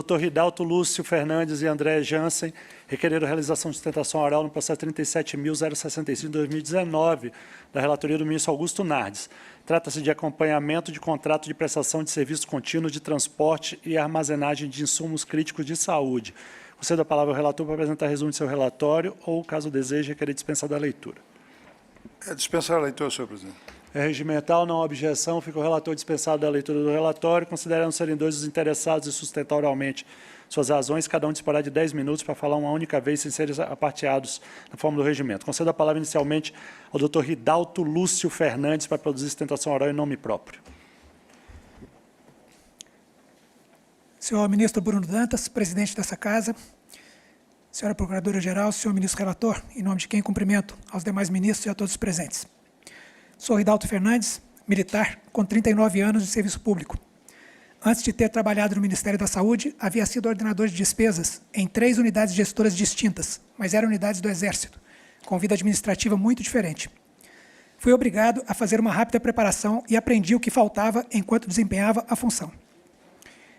Dr. Ridalto Lúcio Fernandes e André Jansen requereram a realização de sustentação oral no processo 37.065 de 2019, da relatoria do ministro Augusto Nardes. Trata-se de acompanhamento de contrato de prestação de serviço contínuo de transporte e armazenagem de insumos críticos de saúde. Concedo a palavra ao relator para apresentar resumo de seu relatório ou, caso deseje, requerer dispensa da leitura. É dispensar a leitura, senhor presidente. É regimental, não há objeção, fica o relator dispensado da leitura do relatório, considerando serem dois os interessados em sustentar oralmente suas razões, cada um disporá de 10 minutos para falar uma única vez, sem serem aparteados na forma do regimento. Concedo a palavra inicialmente ao Dr. Ridalto Lúcio Fernandes para produzir sustentação oral em nome próprio. Senhor ministro Bruno Dantas, presidente dessa Casa, senhora Procuradora-Geral, senhor ministro relator, em nome de quem cumprimento aos demais ministros e a todos os presentes. Sou Ridalto Fernandes, militar, com 39 anos de serviço público. Antes de ter trabalhado no Ministério da Saúde, havia sido ordenador de despesas em 3 unidades gestoras distintas, mas eram unidades do Exército, com vida administrativa muito diferente. Fui obrigado a fazer uma rápida preparação e aprendi o que faltava enquanto desempenhava a função.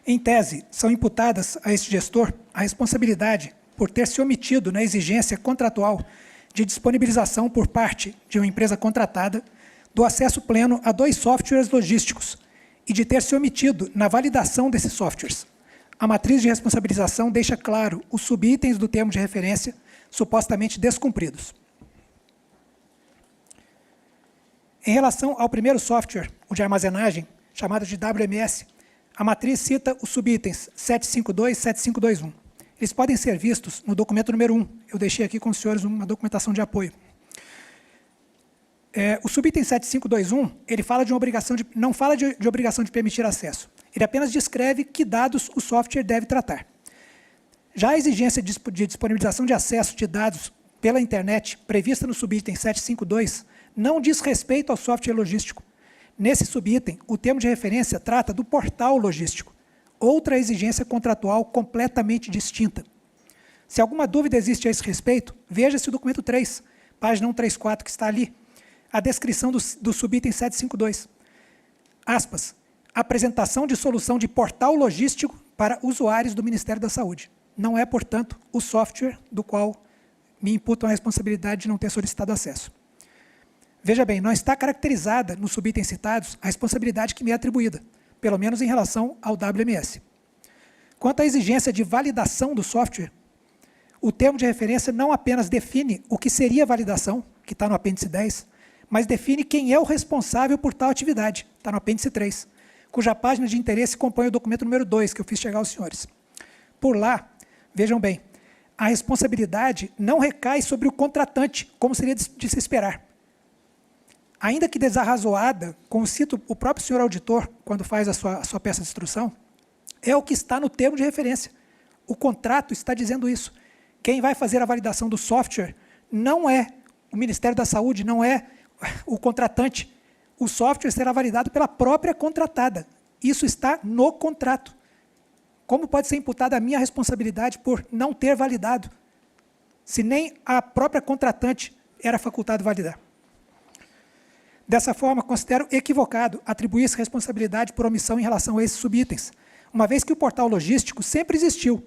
Em tese, são imputadas a este gestor a responsabilidade por ter se omitido na exigência contratual de disponibilização por parte de uma empresa contratada do acesso pleno a 2 softwares logísticos e de ter se omitido na validação desses softwares. A matriz de responsabilização deixa claro os subitens do termo de referência supostamente descumpridos. Em relação ao primeiro software, o de armazenagem, chamado de WMS, a matriz cita os subitens 752 e 7521. Eles podem ser vistos no documento número 1. Eu deixei aqui com os senhores uma documentação de apoio. O subitem 7521, ele fala de uma obrigação não fala de obrigação de permitir acesso. Ele apenas descreve que dados o software deve tratar. Já a exigência de disponibilização de acesso de dados pela internet, prevista no subitem 752, não diz respeito ao software logístico. Nesse subitem, o termo de referência trata do portal logístico, outra exigência contratual completamente distinta. Se alguma dúvida existe a esse respeito, veja-se o documento 3, página 134, que está ali, a descrição do subitem 752. Aspas, apresentação de solução de portal logístico para usuários do Ministério da Saúde. Não é, portanto, o software do qual me imputam a responsabilidade de não ter solicitado acesso. Veja bem, não está caracterizada nos subitens citados a responsabilidade que me é atribuída, pelo menos em relação ao WMS. Quanto à exigência de validação do software, o termo de referência não apenas define o que seria validação, que está no apêndice 10, mas define quem é o responsável por tal atividade, está no apêndice 3, cuja página de interesse compõe o documento número 2, que eu fiz chegar aos senhores. Por lá, vejam bem, a responsabilidade não recai sobre o contratante, como seria de se esperar. Ainda que desarrazoada, como cita o próprio senhor auditor, quando faz a sua peça de instrução, é o que está no termo de referência. O contrato está dizendo isso. Quem vai fazer a validação do software não é o Ministério da Saúde, não é o contratante. O software será validado pela própria contratada. Isso está no contrato. Como pode ser imputada a minha responsabilidade por não ter validado, se nem a própria contratante era facultado validar? Dessa forma, considero equivocado atribuir essa responsabilidade por omissão em relação a esses subitens, uma vez que o portal logístico sempre existiu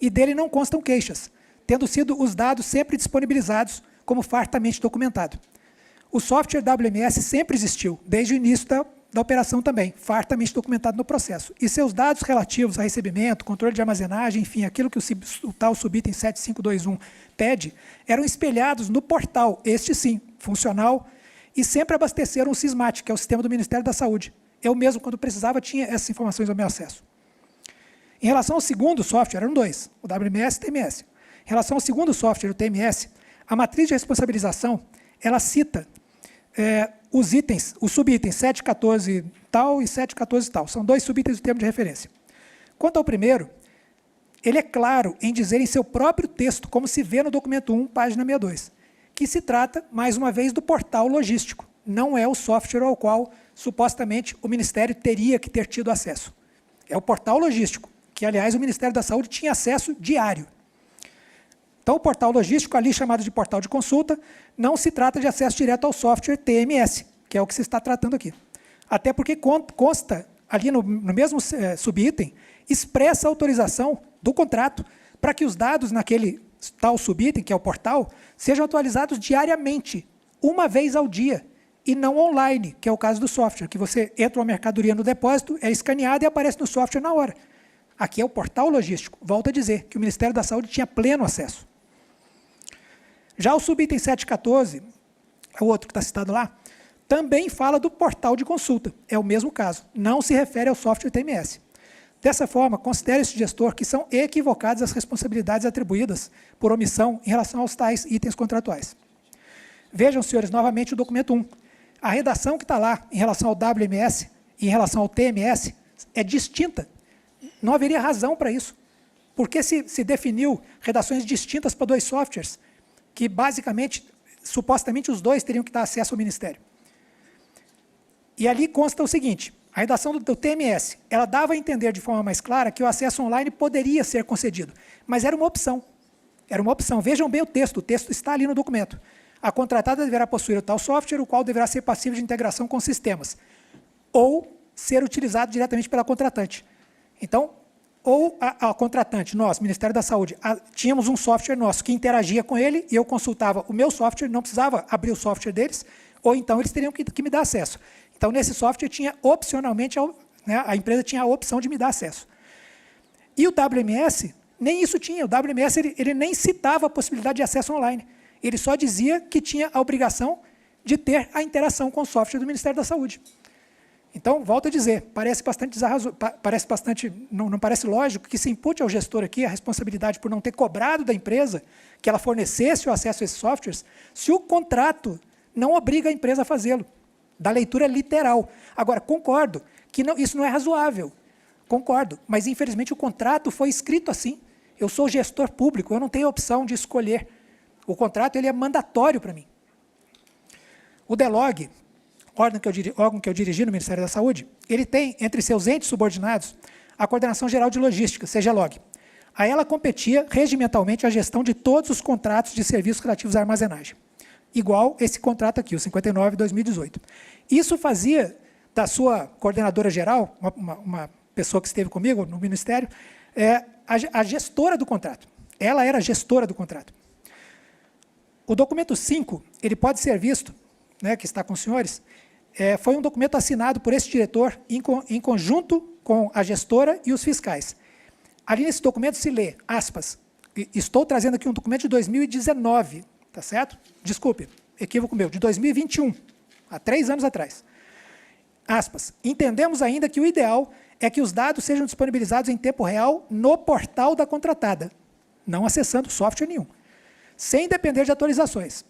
e dele não constam queixas, tendo sido os dados sempre disponibilizados como fartamente documentado. O software WMS sempre existiu, desde o início da operação também, fartamente documentado no processo. E seus dados relativos a recebimento, controle de armazenagem, enfim, aquilo que o tal subitem 7521 pede, eram espelhados no portal, este sim, funcional, e sempre abasteceram o SISMAT, que é o sistema do Ministério da Saúde. Eu mesmo, quando precisava, tinha essas informações ao meu acesso. Em relação ao segundo software, eram 2, o WMS e o TMS. Em relação ao segundo software, o TMS, a matriz de responsabilização, ela cita os itens, os subitens 714 tal e 714 tal. São 2 subitens do termo de referência. Quanto ao primeiro, ele é claro em dizer em seu próprio texto, como se vê no documento 1, página 62, que se trata, mais uma vez, do portal logístico. Não é o software ao qual, supostamente, o Ministério teria que ter tido acesso. É o portal logístico, que, aliás, o Ministério da Saúde tinha acesso diário. Então, o portal logístico, ali chamado de portal de consulta, não se trata de acesso direto ao software TMS, que é o que se está tratando aqui. Até porque consta ali no mesmo subitem, expressa a autorização do contrato para que os dados naquele tal subitem, que é o portal, sejam atualizados diariamente, uma vez ao dia, e não online, que é o caso do software, que você entra uma mercadoria no depósito, é escaneada e aparece no software na hora. Aqui é o portal logístico. Volto a dizer que o Ministério da Saúde tinha pleno acesso. Já o subitem 714, o outro que está citado lá, também fala do portal de consulta. É o mesmo caso. Não se refere ao software TMS. Dessa forma, considere esse gestor que são equivocadas as responsabilidades atribuídas por omissão em relação aos tais itens contratuais. Vejam, senhores, novamente o documento 1. A redação que está lá em relação ao WMS e em relação ao TMS é distinta. Não haveria razão para isso. Por que se definiu redações distintas para dois softwares, que basicamente, supostamente, os dois teriam que dar acesso ao Ministério? E ali consta o seguinte, a redação do TMS, ela dava a entender de forma mais clara que o acesso online poderia ser concedido, mas era uma opção. Era uma opção. Vejam bem o texto está ali no documento. A contratada deverá possuir o tal software, o qual deverá ser passível de integração com sistemas, ou ser utilizado diretamente pela contratante. Então, ou a contratante, nós, Ministério da Saúde, tínhamos um software nosso que interagia com ele e eu consultava o meu software, não precisava abrir o software deles, ou então eles teriam que me dar acesso. Então, nesse software, tinha opcionalmente, né, a empresa tinha a opção de me dar acesso. E o WMS, nem isso tinha. O WMS ele nem citava a possibilidade de acesso online. Ele só dizia que tinha a obrigação de ter a interação com o software do Ministério da Saúde. Então, volto a dizer, não parece lógico que se impute ao gestor aqui a responsabilidade por não ter cobrado da empresa que ela fornecesse o acesso a esses softwares, se o contrato não obriga a empresa a fazê-lo, da leitura literal. Agora, concordo que isso não é razoável, concordo, mas infelizmente o contrato foi escrito assim. Eu sou gestor público, eu não tenho opção de escolher. O contrato ele é mandatório para mim. O DELOG, órgão que eu dirigi no Ministério da Saúde, ele tem, entre seus entes subordinados, a Coordenação Geral de Logística, CGLOG. A ela competia regimentalmente a gestão de todos os contratos de serviços relativos à armazenagem. Igual esse contrato aqui, o 59/2018. Isso fazia da sua coordenadora geral, uma pessoa que esteve comigo no Ministério, a gestora do contrato. Ela era a gestora do contrato. O documento 5, ele pode ser visto, né, que está com os senhores, foi um documento assinado por esse diretor em conjunto com a gestora e os fiscais. Ali nesse documento se lê, aspas, estou trazendo aqui um documento de 2019, tá certo? Desculpe, equívoco meu, de 2021, há 3 anos atrás. Aspas, entendemos ainda que o ideal é que os dados sejam disponibilizados em tempo real no portal da contratada, não acessando software nenhum, sem depender de atualizações.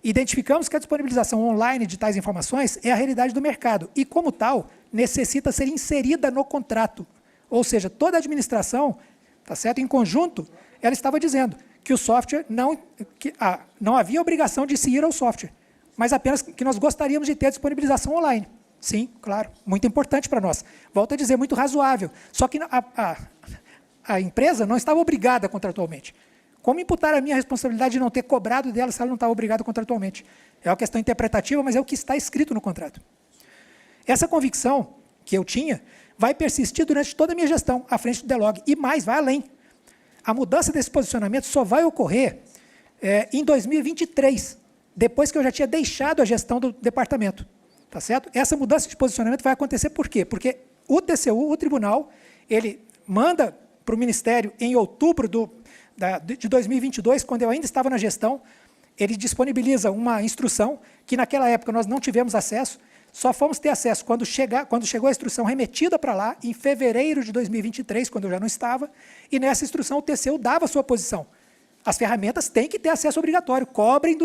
Identificamos que a disponibilização online de tais informações é a realidade do mercado e, como tal, necessita ser inserida no contrato. Ou seja, toda a administração, tá certo? Em conjunto, ela estava dizendo que o software não havia obrigação de seguir ao software, mas apenas que nós gostaríamos de ter a disponibilização online. Sim, claro, muito importante para nós. Volto a dizer, muito razoável. Só que a empresa não estava obrigada contratualmente. Como imputar a minha responsabilidade de não ter cobrado dela se ela não estava obrigada contratualmente? É uma questão interpretativa, mas é o que está escrito no contrato. Essa convicção que eu tinha vai persistir durante toda a minha gestão à frente do DELOG. E mais, vai além. A mudança desse posicionamento só vai ocorrer em 2023, depois que eu já tinha deixado a gestão do departamento. Tá certo? Essa mudança de posicionamento vai acontecer por quê? Porque o TCU, o tribunal, ele manda para o Ministério em outubro de 2022, quando eu ainda estava na gestão, ele disponibiliza uma instrução que naquela época nós não tivemos acesso, só fomos ter acesso quando chegou a instrução remetida para lá, em fevereiro de 2023, quando eu já não estava, e nessa instrução o TCU dava a sua posição. As ferramentas têm que ter acesso obrigatório, cobrem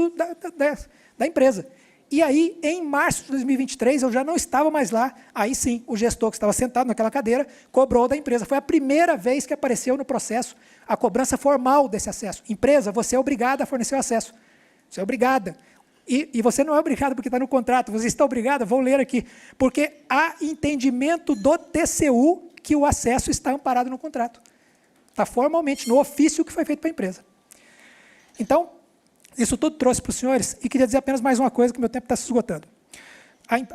da empresa. E aí, em março de 2023, eu já não estava mais lá, aí sim, o gestor que estava sentado naquela cadeira cobrou da empresa. Foi a primeira vez que apareceu no processo a cobrança formal desse acesso. Empresa, você é obrigada a fornecer o acesso. Você é obrigada. E você não é obrigado porque está no contrato, você está obrigada, vou ler aqui, porque há entendimento do TCU que o acesso está amparado no contrato. Está formalmente, no ofício que foi feito para a empresa. Então, isso tudo trouxe para os senhores, e queria dizer apenas mais uma coisa, que meu tempo está se esgotando.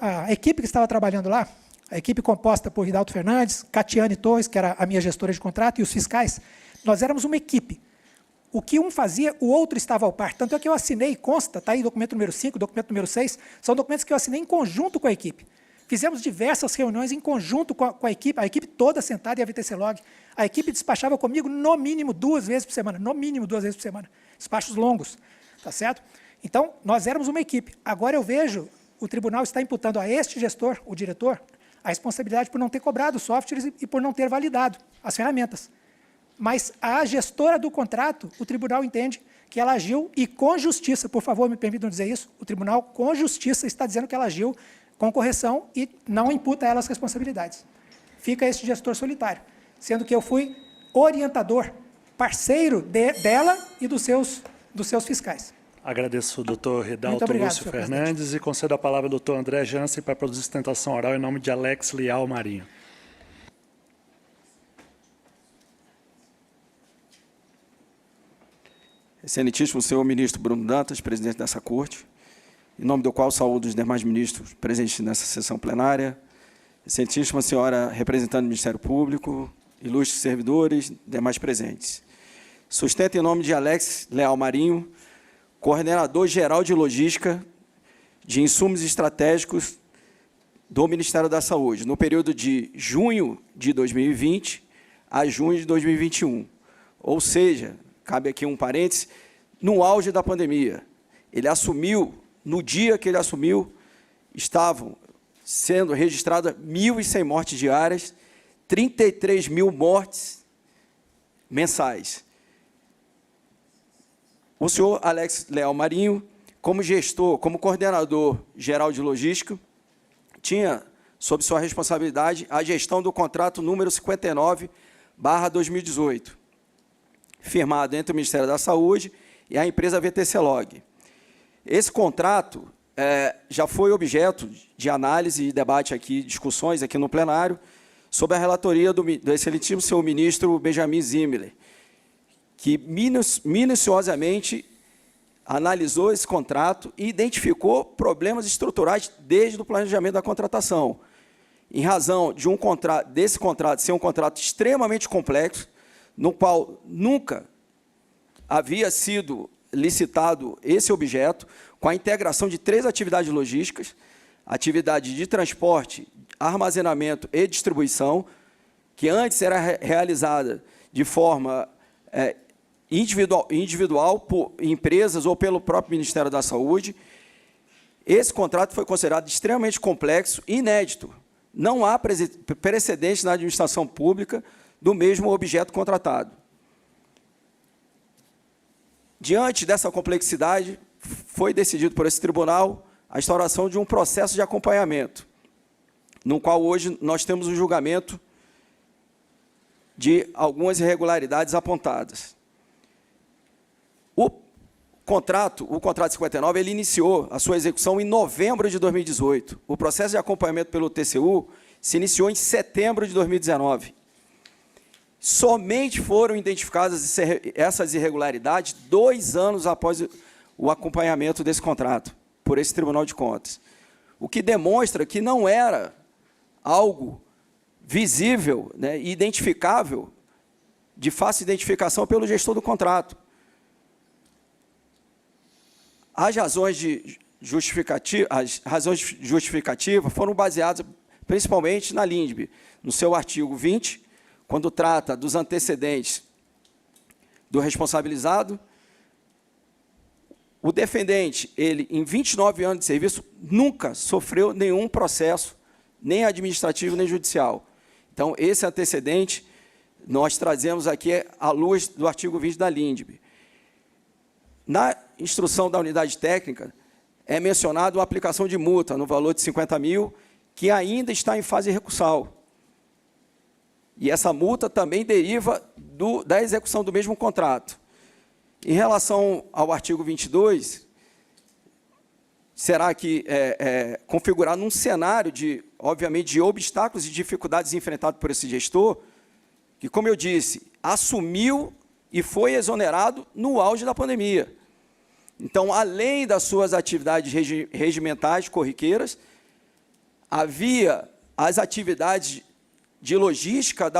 A equipe que estava trabalhando lá, a equipe composta por Ridalto Fernandes, Catiane Torres, que era a minha gestora de contrato, e os fiscais, nós éramos uma equipe. O que um fazia, o outro estava ao par. Tanto é que eu assinei, consta, está aí documento número 5, documento número 6, são documentos que eu assinei em conjunto com a equipe. Fizemos diversas reuniões em conjunto com a equipe toda sentada em a VTC Log. A equipe despachava comigo no mínimo 2 vezes por semana, no mínimo 2 vezes por semana. Despachos longos, tá certo? Então, nós éramos uma equipe. Agora eu vejo, o tribunal está imputando a este gestor, o diretor, a responsabilidade por não ter cobrado os softwares e por não ter validado as ferramentas. Mas a gestora do contrato, o tribunal entende que ela agiu, e com justiça, por favor, me permitam dizer isso, o tribunal, com justiça, está dizendo que ela agiu com correção e não imputa a ela as responsabilidades. Fica este gestor solitário, sendo que eu fui orientador, parceiro dela e dos seus fiscais. Agradeço ao doutor Ridalto obrigado, Lúcio senhor Fernandes presidente. e concedo a palavra ao doutor André Jansen para produzir sustentação oral em nome de Alex Leal Marinho. Excelentíssimo senhor ministro Bruno Dantas, presidente dessa corte, em nome do qual saúdo os demais ministros presentes nessa sessão plenária, excelentíssima senhora representante do Ministério Público, ilustres servidores, demais presentes. Sustento em nome de Alex Leal Marinho, coordenador-geral de logística de insumos estratégicos do Ministério da Saúde, no período de junho de 2020 a junho de 2021. Ou seja, cabe aqui um parêntese, no auge da pandemia. Ele assumiu, no dia que ele assumiu, estavam sendo registradas 1.100 mortes diárias, 33 mil mortes mensais. O senhor Alex Leal Marinho, como gestor, como coordenador geral de logística, tinha sob sua responsabilidade a gestão do contrato número 59/2018, firmado entre o Ministério da Saúde e a empresa VTC Log. Esse contrato já foi objeto de análise e debate aqui, discussões aqui no plenário, sob a relatoria do excelentíssimo senhor ministro Benjamin Zimmerler, que minuciosamente analisou esse contrato e identificou problemas estruturais desde o planejamento da contratação. Em razão de desse contrato ser um contrato extremamente complexo, no qual nunca havia sido licitado esse objeto, com a integração de 3 atividades logísticas, atividade de transporte, armazenamento e distribuição, que antes era realizada de forma individual por empresas ou pelo próprio Ministério da Saúde. Esse contrato foi considerado extremamente complexo e inédito. Não há precedentes na administração pública do mesmo objeto contratado. Diante dessa complexidade, foi decidido por esse tribunal a instauração de um processo de acompanhamento, no qual hoje nós temos um julgamento de algumas irregularidades apontadas. O contrato 59, ele iniciou a sua execução em novembro de 2018. O processo de acompanhamento pelo TCU se iniciou em setembro de 2019. Somente foram identificadas essas irregularidades 2 anos após o acompanhamento desse contrato, por esse Tribunal de Contas. O que demonstra que não era algo visível, né, e identificável, de fácil identificação pelo gestor do contrato. As razões justificativas foram baseadas principalmente na LINDB, no seu artigo 20, quando trata dos antecedentes do responsabilizado. O defendente, ele, em 29 anos de serviço, nunca sofreu nenhum processo, nem administrativo, nem judicial. Então, esse antecedente nós trazemos aqui à luz do artigo 20 da LINDB. Na instrução da unidade técnica, é mencionada uma aplicação de multa no valor de 50 mil, que ainda está em fase recursal. E essa multa também deriva da execução do mesmo contrato. Em relação ao artigo 22, será que configurado num cenário, obviamente, de obstáculos e dificuldades enfrentados por esse gestor, que, como eu disse, assumiu e foi exonerado no auge da pandemia. Então, além das suas atividades regimentais, corriqueiras, havia as atividades de logística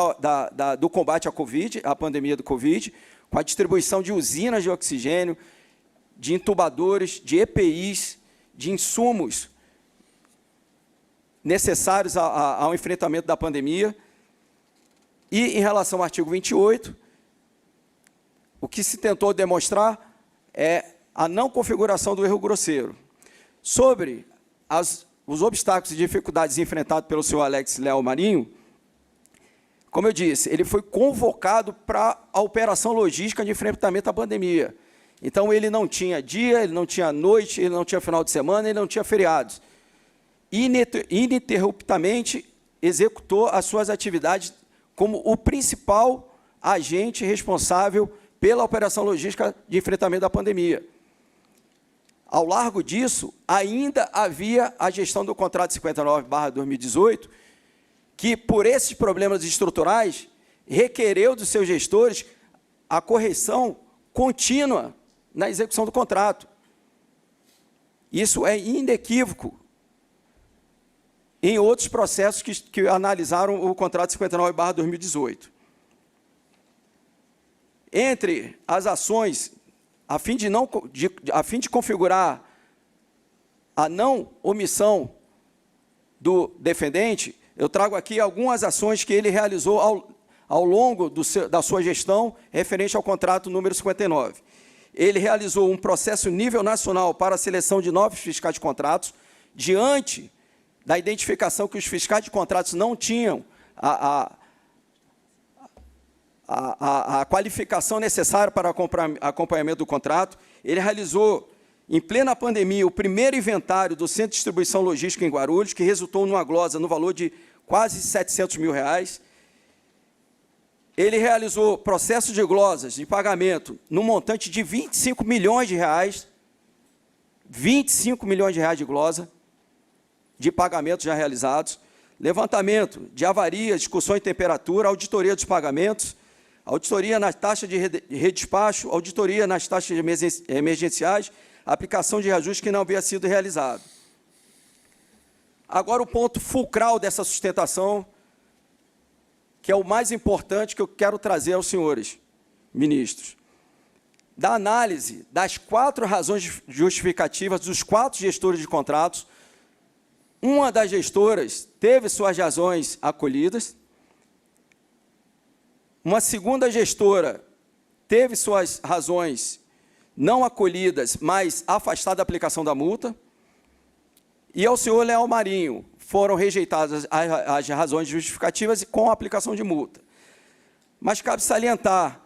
do combate à Covid, à pandemia do Covid, com a distribuição de usinas de oxigênio, de intubadores, de EPIs, de insumos necessários ao enfrentamento da pandemia. E, em relação ao artigo 28, o que se tentou demonstrar é a não configuração do erro grosseiro. Sobre os obstáculos e dificuldades enfrentados pelo senhor Alex Leal Marinho, como eu disse, ele foi convocado para a operação logística de enfrentamento à pandemia. Então, ele não tinha dia, ele não tinha noite, ele não tinha final de semana, ele não tinha feriados. Ininterruptamente executou as suas atividades como o principal agente responsável pela operação logística de enfrentamento à pandemia. Ao largo disso, ainda havia a gestão do contrato 59/2018, que, por esses problemas estruturais, requereu dos seus gestores a correção contínua na execução do contrato. Isso é inequívoco em outros processos que analisaram o contrato 59/2018. Entre as ações, a fim de configurar a não omissão do defendente, eu trago aqui algumas ações que ele realizou ao longo da sua gestão referente ao contrato número 59. Ele realizou um processo nível nacional para a seleção de novos fiscais de contratos, diante da identificação que os fiscais de contratos não tinham a qualificação necessária para acompanhamento do contrato. Ele realizou, em plena pandemia, o primeiro inventário do Centro de Distribuição Logística em Guarulhos, que resultou numa glosa no valor de quase R$700 mil. Ele realizou processos de glosas de pagamento no montante de R$25 milhões, 25 milhões de reais de glosa de pagamentos já realizados, levantamento de avarias, discussão em temperatura, auditoria dos pagamentos, auditoria na taxa de redespacho, auditoria nas taxas emergenciais, aplicação de reajuste que não havia sido realizado. Agora, o ponto fulcral dessa sustentação, que é o mais importante que eu quero trazer aos senhores ministros. Da análise das 4 razões justificativas dos 4 gestores de contratos, uma das gestoras teve suas razões acolhidas, uma segunda gestora teve suas razões não acolhidas, mas afastada da aplicação da multa, e ao senhor Leal Marinho foram rejeitadas as razões justificativas com a aplicação de multa. Mas cabe salientar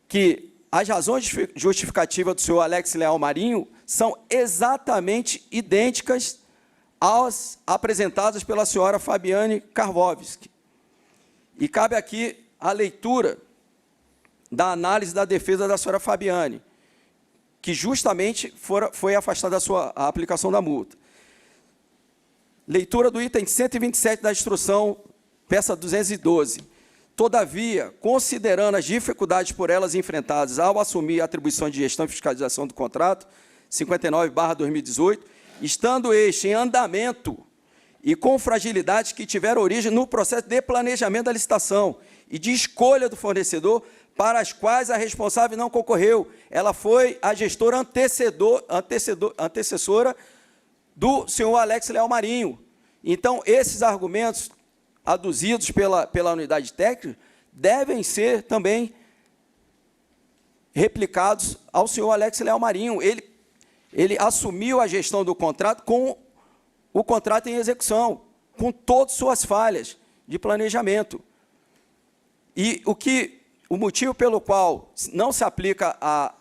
que as razões justificativas do senhor Alex Leal Marinho são exatamente idênticas às apresentadas pela senhora Fabiane Karvovski. E cabe aqui a leitura da análise da defesa da senhora Fabiane, que justamente foi afastada a aplicação da multa. Leitura do item 127 da instrução, peça 212. Todavia, considerando as dificuldades por elas enfrentadas ao assumir a atribuição de gestão e fiscalização do contrato, 59/2018, estando este em andamento e com fragilidades que tiveram origem no processo de planejamento da licitação e de escolha do fornecedor, para as quais a responsável não concorreu. Ela foi a gestora antecessora do senhor Alex Leal Marinho. Então, esses argumentos aduzidos pela unidade técnica devem ser também replicados ao senhor Alex Leal Marinho. Ele assumiu a gestão do contrato com o contrato em execução, com todas suas falhas de planejamento. E o motivo pelo qual não se aplica a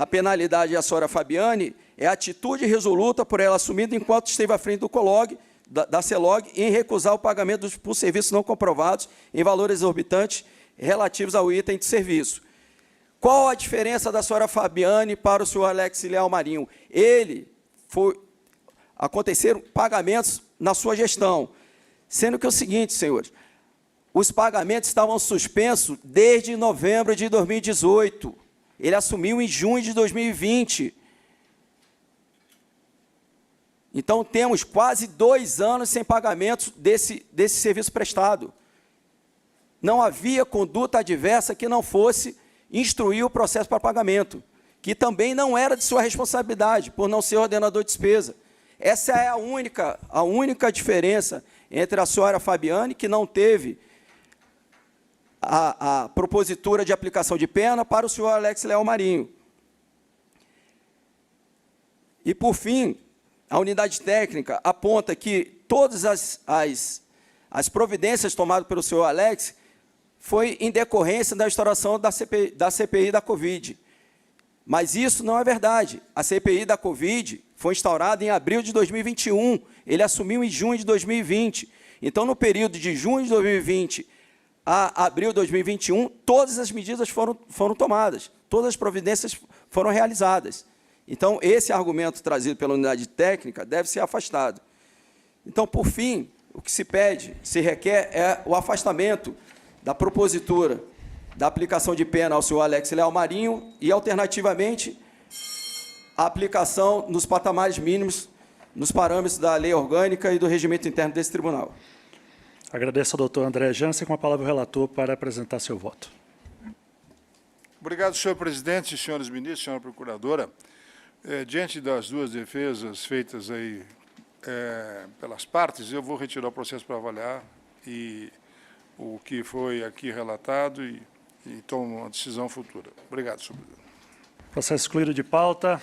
penalidade à senhora Fabiane é a atitude resoluta por ela assumida enquanto esteve à frente do COLOG, da CELOG, em recusar o pagamento por serviços não comprovados em valores exorbitantes relativos ao item de serviço. Qual a diferença da senhora Fabiane para o senhor Alex Leal Marinho? Aconteceram pagamentos na sua gestão, sendo que é o seguinte, senhores, os pagamentos estavam suspensos desde novembro de 2018. Ele assumiu em junho de 2020. Então, temos quase 2 anos sem pagamento desse serviço prestado. Não havia conduta adversa que não fosse instruir o processo para pagamento, que também não era de sua responsabilidade, por não ser ordenador de despesa. Essa é a única diferença entre a senhora Fabiane, que não teve a propositura de aplicação de pena, para o senhor Alex Leal Marinho. E, por fim, a unidade técnica aponta que todas as providências tomadas pelo senhor Alex foi em decorrência da instauração da CPI da Covid. Mas isso não é verdade. A CPI da Covid foi instaurada em abril de 2021. Ele assumiu em junho de 2020. Então, no período de junho de 2020 a abril de 2021, todas as medidas foram tomadas, todas as providências foram realizadas. Então, esse argumento trazido pela unidade técnica deve ser afastado. Então, por fim, o que se pede, se requer, é o afastamento da propositura da aplicação de pena ao senhor Alex Leal Marinho e, alternativamente, a aplicação nos patamares mínimos, nos parâmetros da lei orgânica e do regimento interno desse tribunal. Agradeço ao doutor André Jansen. Com a palavra o relator para apresentar seu voto. Obrigado, senhor presidente, senhores ministros, senhora procuradora. Diante das duas defesas feitas aí pelas partes, eu vou retirar o processo para avaliar e o que foi aqui relatado e tomo uma decisão futura. Obrigado, senhor presidente. Processo excluído de pauta.